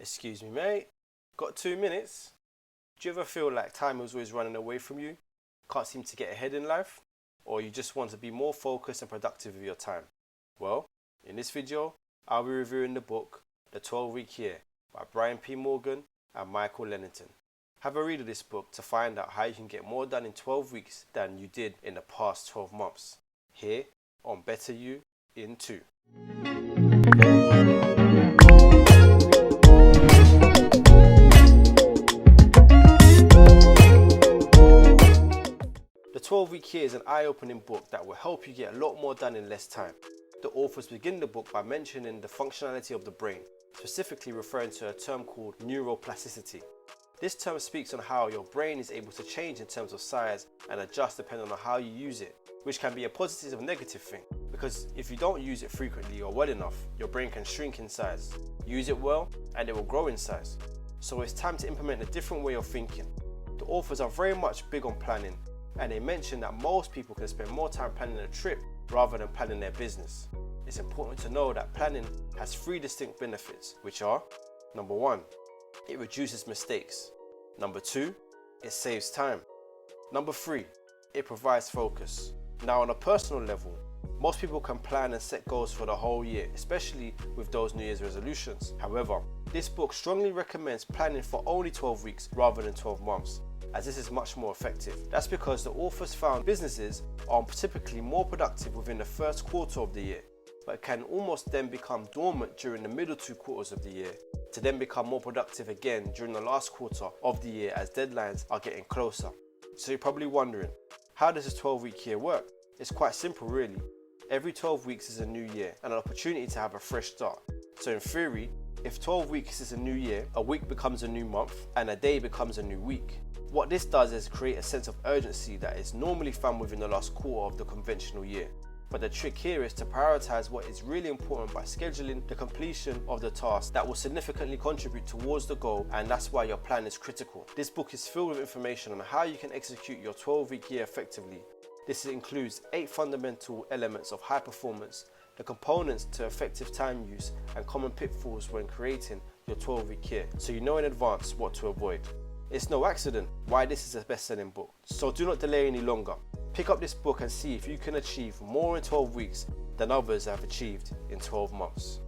Excuse me, mate. Got 2 minutes? Do you ever feel like time is always running away from you? Can't seem to get ahead in life? Or you just want to be more focused and productive with your time? Well, in this video, I'll be reviewing the book, The 12-Week Year by Brian P.Moran and Michael Lennington. Have a read of this book to find out how you can get more done in 12 weeks than you did in the past 12 months. Here on Better You in 2. The 12-Week Year is an eye-opening book that will help you get a lot more done in less time. The authors begin the book by mentioning the functionality of the brain, specifically referring to a term called neuroplasticity. This term speaks on how your brain is able to change in terms of size and adjust depending on how you use it, which can be a positive or negative thing, because if you don't use it frequently or well enough, your brain can shrink in size. Use it well and it will grow in size. So it's time to implement a different way of thinking. The authors are very much big on planning, and they mention that most people can spend more time planning a trip rather than planning their business. It's important to know that planning has 3 distinct benefits, which are: number 1, it reduces mistakes. Number 2, it saves time. Number 3, it provides focus. Now, on a personal level, most people can plan and set goals for the whole year, especially with those New Year's resolutions. However, this book strongly recommends planning for only 12 weeks rather than 12 months, as this is much more effective. That's because the authors found businesses are typically more productive within the first quarter of the year, but can almost then become dormant during the middle 2 quarters of the year, to then become more productive again during the last quarter of the year as deadlines are getting closer. So you're probably wondering, how does this 12-week year work? It's quite simple really. Every 12 weeks is a new year and an opportunity to have a fresh start. So in theory, if 12 weeks is a new year, a week becomes a new month and a day becomes a new week. What this does is create a sense of urgency that is normally found within the last quarter of the conventional year. But the trick here is to prioritize what is really important by scheduling the completion of the task that will significantly contribute towards the goal, and that's why your plan is critical. This book is filled with information on how you can execute your 12-week year effectively. This includes 8 fundamental elements of high performance, the components to effective time use, and common pitfalls when creating your 12-week year, so you know in advance what to avoid. It's no accident why this is a best-selling book, so do not delay any longer. Pick up this book and see if you can achieve more in 12 weeks than others have achieved in 12 months.